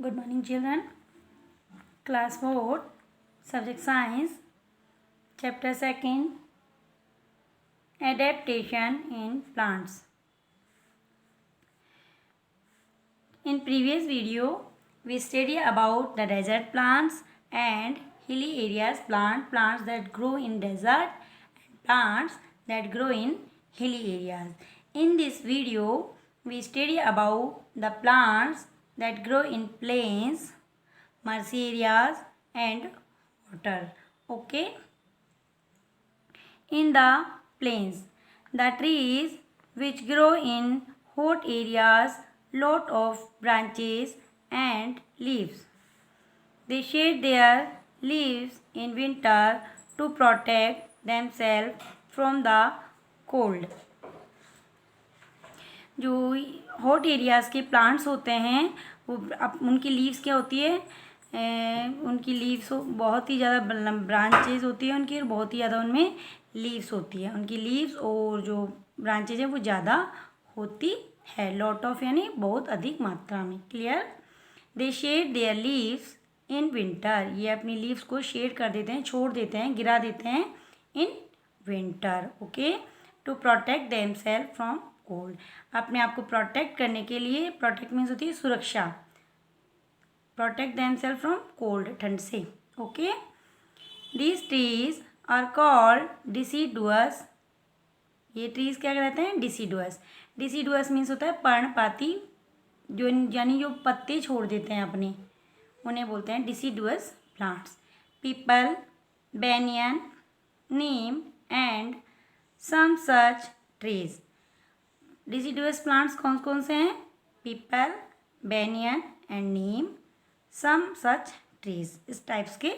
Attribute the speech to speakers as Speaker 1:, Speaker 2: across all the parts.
Speaker 1: Good morning, children. Class 4, Subject Science, Chapter 2, Adaptation in Plants. In previous video, we studied about the desert plants and hilly areas plants that grow in desert and plants that grow in hilly areas. In this video, we study about the plants that grow in plains, marshy areas and water. Okay. In the plains, the trees which grow in hot areas lot of branches and leaves. They shed their leaves in winter to protect themselves from the cold. जो hot areas के plants होते हैं वो उनकी leaves क्या होती है, उनकी लीव्स बहुत ही ज़्यादा ब्रांचेज होती है उनकी, और बहुत ही ज़्यादा उनमें लीव्स होती है. उनकी लीव्स और जो ब्रांचेज हैं वो ज़्यादा होती है, लॉट ऑफ यानी बहुत अधिक मात्रा में. Clear. They shade their leaves in winter. ये अपनी लीव्स को शेड कर देते हैं, छोड़ देते हैं, गिरा देते हैं in winter. Okay. To protect them self from cold. अपने आप को प्रोटेक्ट करने के लिए, प्रोटेक्ट मीन्स होती है सुरक्षा, protect them self from cold, ठंड से. Okay. These trees are called deciduous. ये ट्रीज क्या कहते हैं? डिसीडुअस. डिसीडुअस मीन्स होता है पर्णपाती, जो यानी जो पत्ते छोड़ देते हैं अपने, उन्हें बोलते हैं deciduous plants. Peepal, banyan, neem and some such trees. Deciduous plants कौन कौन से हैं? Peepal, banyan and neem, some such trees. इस टाइप्स के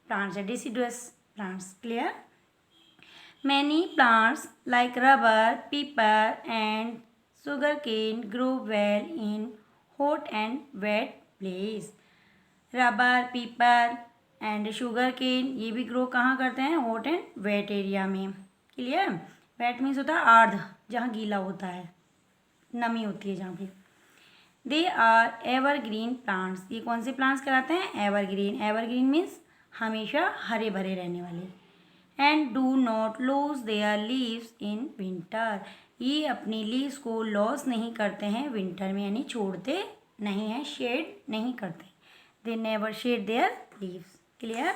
Speaker 1: प्लांट्स है deciduous plants. Clear. Many plants like rubber, pepper and sugarcane grow well in hot and wet place. Rubber, पीपर and sugar cane ये भी ग्रो कहाँ करते हैं? हॉट एंड वेट एरिया में. क्लियर. वेट मीन्स होता है आर्द्र, जहाँ गीला होता है, नमी होती है जहाँ पे. They are evergreen plants. ये कौन से प्लांट्स कहलाते हैं? एवरग्रीन. एवरग्रीन मीन्स हमेशा हरे भरे रहने वाले. And do not lose their leaves in winter. ये अपनी लीव्स को लॉस नहीं करते हैं विंटर में, यानी छोड़ते नहीं हैं, शेड नहीं करते. They never shed their leaves. Clear.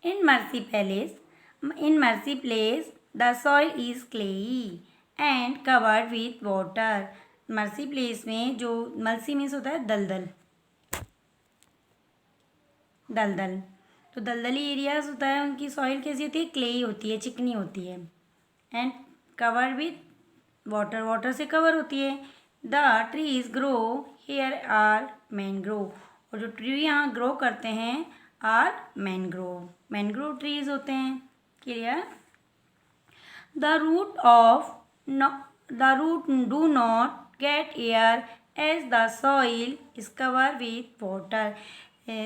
Speaker 1: In marshy place the soil is clayey and covered with water. Marshy place में, जो मर्सी मीन्स होता है दलदल, दलदल, तो दलदली एरियाज होता है, उनकी सॉइल कैसी होती है? क्लेई होती है, चिकनी होती है. And covered with water, water से कवर होती है. The trees grow here are mangrove. और जो ट्री यहाँ ग्रो करते हैं आर मैनग्रोव. मैनग्रोव ट्रीज होते हैं. Clear. The root do not get air as the soil is cover with water.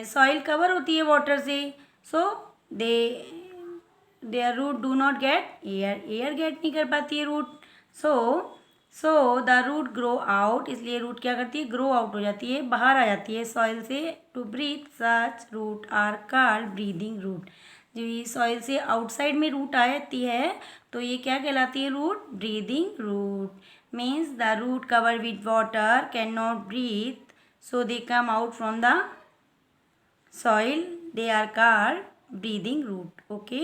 Speaker 1: Soil cover होती है वाटर से, so their root do not get air. Air get नहीं कर पाती है root. So the root grow out. इसलिए root क्या करती है? ग्रो आउट हो जाती है, बाहर आ जाती है सॉइल से. To breathe such root are called breathing root. जो ये सॉइल से आउटसाइड में रूट आ जाती है तो ये क्या कहलाती है? Root. Breathing root means the root cover with water can not breathe, so they come out from the soil. They are called breathing root. Okay.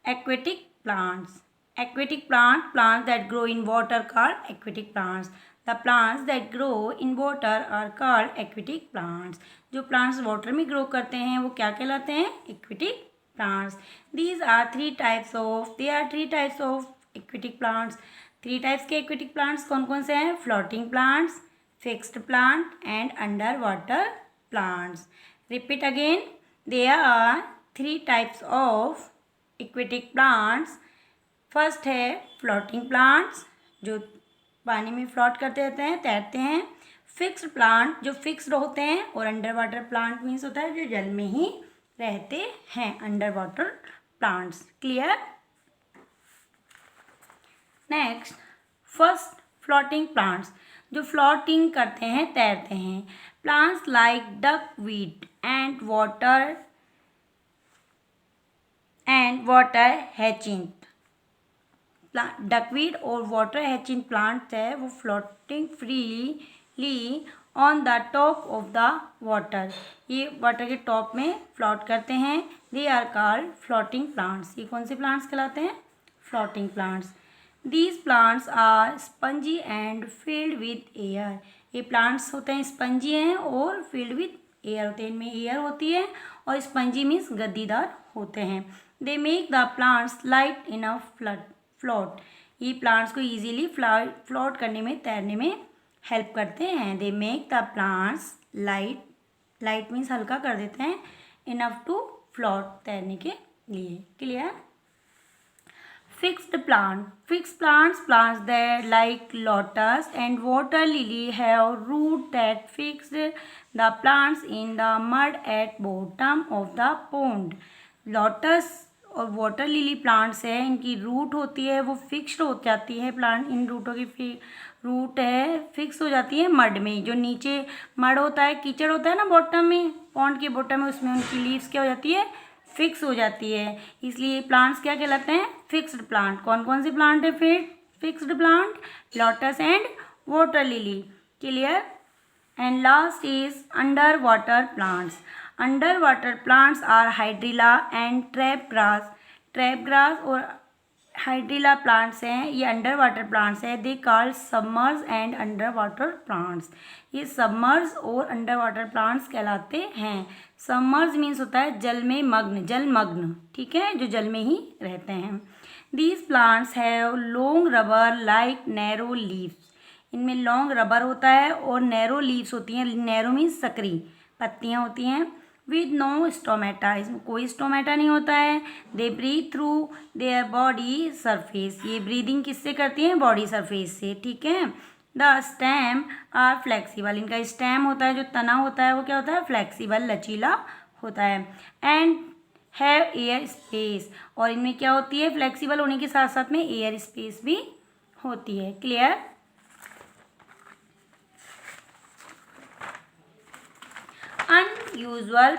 Speaker 1: Aquatic plants. Aquatic plants that grow in water called aquatic plants. The plants that grow in water are called aquatic plants. जो plants water में grow करते हैं वो क्या कहलाते हैं? Aquatic plants. There are three types of aquatic plants. 3 types के aquatic plants कौन कौन से हैं? Floating plants, fixed plant and underwater plants. Repeat again. There are 3 types of aquatic plants. First है फ्लोटिंग प्लांट्स, जो पानी में फ्लोट करते रहते हैं, तैरते हैं. फिक्स्ड प्लांट, जो फिक्स्ड होते हैं. और अंडर वाटर प्लांट मीन्स होता है जो जल में ही रहते हैं, under water plants. Clear. Next, first floating plants, जो फ्लोटिंग करते हैं, तैरते हैं। Plants like duckweed and water hyacinth. Duckweed और वाटर हैचिंथ प्लांट्स है वो floating freely on the top of the water, ये वाटर के टॉप में फ्लोट करते हैं। They are called floating plants. ये कौन से प्लांट्स कहलाते हैं? Floating plants. These plants are spongy and filled with air. ये प्लांट्स होते हैं स्पंजी हैं और फिल्ड विद एयर होते हैं, इनमें एयर होती है, और स्पंजी मीन्स गद्दीदार होते हैं। They make the plants light enough float. ये प्लांट्स को इजीली फ्लोट करने में, तैरने में हेल्प करते हैं। They make the plants light means हल्का कर देते हैं, इनफ टू फ्लोट, तैरने के लिए। Clear? Fixed plants that like lotus and water lily have root that fix the plants in the mud at bottom of the pond. Lotus और water lily plants है, इनकी रूट होती है वो fixed हो जाती है, प्लांट इन रूटों की रूट है फिक्स हो जाती है मड में। जो नीचे मड होता है, कीचड़ होता है ना बॉटम में, पॉन्ड के बॉटम में, उसमें उनकी लीव्स क्या हो जाती है? फिक्स हो जाती है। इसलिए प्लांट्स क्या कहलाते हैं? Fixed plant. कौन कौन से प्लांट है फिर fixed plant? Lotus and water lily. Clear? And last is under water plants. Under water plants are hydrilla and trap grass और हाइड्रिला प्लांट्स हैं, ये अंडर वाटर प्लांट्स हैं। They called submerge and under water plants. ये submerge और under water plants कहलाते हैं। Submerge means होता है जल में मग्न, जलमग्न, ठीक है, जो जल में ही रहते हैं। These plants have long rubber like narrow leaves. इनमें लॉन्ग रबर होता है और नैरो लीव्स होती हैं, नैरो मीन्स सकरी पत्तियाँ होती हैं। विद नो स्टोमेटा, इसमें कोई स्टोमेटा नहीं होता है। They breathe through their body surface. ये ब्रीदिंग किससे करती हैं? बॉडी सरफेस से, ठीक है। The stem are flexible. इनका स्टेम होता है, जो तना होता है वो क्या होता है? फ्लेक्सिबल, लचीला होता है। एंड हैव एयर स्पेस, और इनमें क्या होती है? फ्लेक्सिबल होने के साथ साथ में एयर स्पेस भी होती है। क्लियर? अनयूजुअल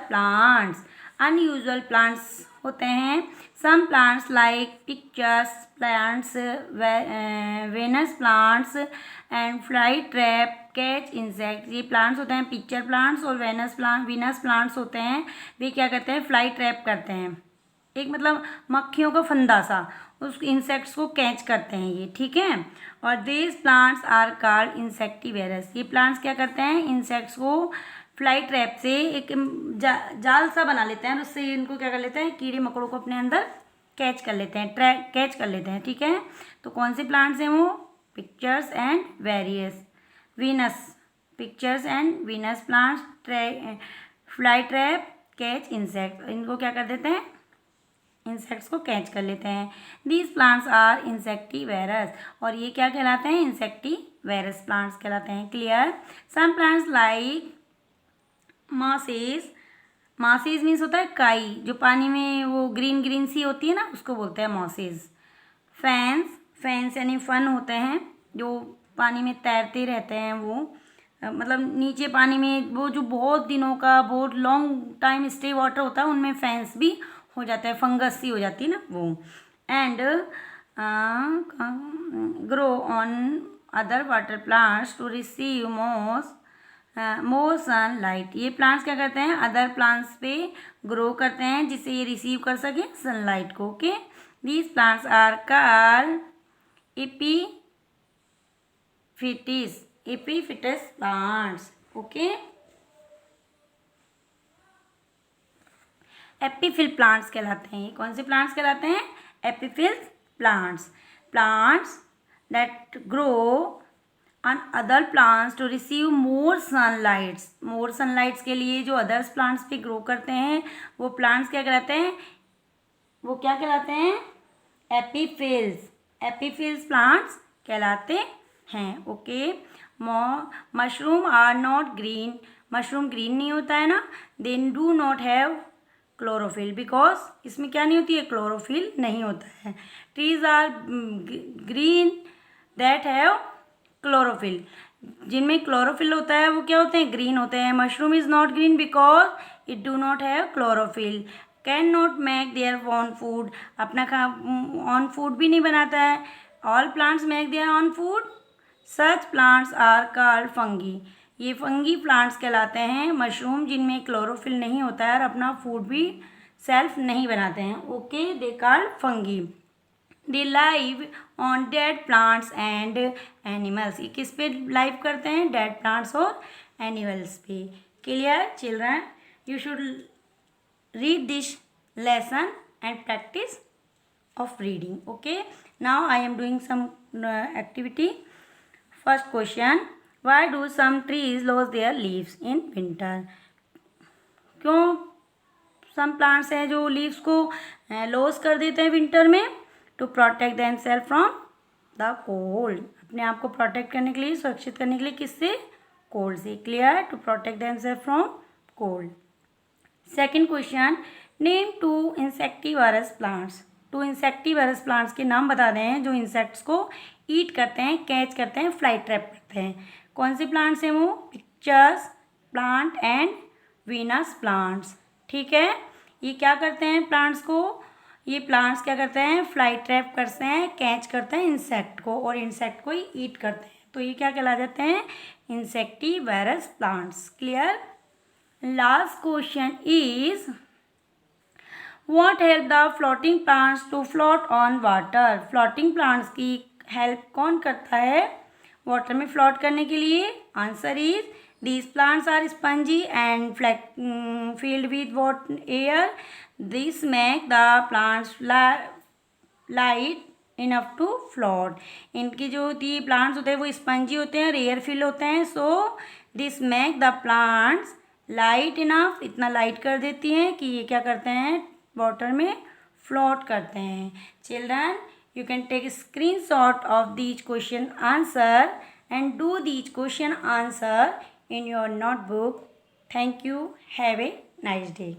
Speaker 1: प्लांट्स होते हैं। Some plants like pitchers plants, Venus plants and fly trap catch insect. ये प्लांट्स होते हैं पिक्चर प्लांट्स और वीनस प्लांट्स होते हैं। वे क्या करते हैं? फ्लाई ट्रैप करते हैं, एक मतलब मक्खियों का फंदा सा, उस इंसेक्ट्स को कैच करते हैं ये, ठीक है। और दीज प्लांट्स आर कॉल्ड इंसेक्टिवेरस। ये प्लांट्स क्या करते हैं? इंसेक्ट्स को फ्लाई ट्रैप से एक जाल सा बना लेते हैं, उससे इनको क्या कर लेते हैं? कीड़े मकोड़ों को अपने अंदर कैच कर लेते हैं, कैच कर लेते हैं, ठीक है। तो कौन से प्लांट्स हैं वो? Pictures and Venus, pictures and Venus plants fly trap catch insect. इनको क्या कर देते हैं? इंसेक्ट्स को कैच कर लेते हैं। दीज प्लांट्स आर इंसेक्टिवेरस, और ये क्या कहलाते हैं? इंसेक्टिवेरस प्लांट्स कहलाते हैं। Clear? Some plants like mosses means होता है काई, जो पानी में वो ग्रीन ग्रीन सी होती है ना, उसको बोलते हैं मॉसेज। फैंस यानी फन होते हैं, जो पानी में तैरते रहते हैं, वो मतलब नीचे पानी में वो जो बहुत दिनों का, बहुत लॉन्ग टाइम स्टे वाटर होता है, उनमें फैंस भी हो जाता है, फंगस सी हो जाती है ना वो। And grow on other water plants to receive more sunlight. ये प्लांट्स क्या करते हैं? अदर प्लांट्स पे ग्रो करते हैं जिससे ये रिसीव कर सके सनलाइट को। Okay, these plants are called epiphytes plants. Okay, epiphyll plants कहलाते हैं। कौन से प्लांट्स कहलाते हैं? Epiphyll plants that grow on other plants to receive more sunlights के लिए जो अदर्स प्लांट्स पे ग्रो करते हैं वो प्लांट्स क्या कहलाते हैं? वो क्या कहलाते हैं? एपीफिल्स प्लांट्स कहलाते हैं। Okay, mushroom are not green. Mushroom green नहीं होता है ना। They do not have chlorophyll, because इसमें क्या नहीं होती है, क्लोरोफिल नहीं होता है। Trees are green that have chlorophyll, जिनमें क्लोरोफिल होता है वो क्या होते हैं, ग्रीन होते हैं। Mushroom is not green because it do not have chlorophyll. Can not make their own food, अपना ऑन फूड भी नहीं बनाता है। All plants make their own food, such plants are called fungi, ये फंगी प्लांट्स कहलाते हैं। Mushroom जिनमें chlorophyll नहीं होता है और अपना फूड भी सेल्फ नहीं बनाते हैं, okay, they called fungi. They live on dead plants and animals, ये किस पे लाइव करते हैं, डेड प्लांट्स और एनिमल्स पे। Clear children, you should read this lesson and practice of reading. Okay, now I am doing some activity. First question, why do some trees lose their leaves in winter? क्यों some plants हैं जो leaves को lose कर देते हैं winter में? To protect themselves from the cold, अपने आप को प्रोटेक्ट करने के लिए, सुरक्षित करने के लिए, किससे, कोल्ड से। Clear, to protect themself from cold. Second question, name two insectivorous plants, two insectivorous plants के नाम बता रहे हैं जो इंसेक्ट्स को ईट करते हैं, कैच करते हैं, फ्लाई ट्रैप करते हैं। कौन से प्लांट्स हैं वो, pictures plant and Venus plants. ठीक है, ये क्या करते हैं प्लांट्स को, ये प्लांट्स क्या करते हैं, फ्लाई ट्रैप करते हैं, कैच करते हैं इंसेक्ट को और इंसेक्ट को ही ईट करते हैं, तो ये क्या कहला जाते हैं, insectivorous plants. Clear. Last question is, what help the floating plants to float on water? Floating plants की हेल्प कौन करता है वाटर में फ्लोट करने के लिए? Answer is, these plants are spongy and filled with air. This make the plants light enough to float. इनकी जो होती प्लांट्स होते हैं वो स्पंजी होते हैं और एयर फिल होते हैं, so this make the plants light enough, इतना लाइट कर देती हैं कि ये क्या करते हैं, वाटर में फ्लोट करते हैं। Children, you can take a screenshot of these question answer and do these question answer in your notebook. Thank you. Have a nice day.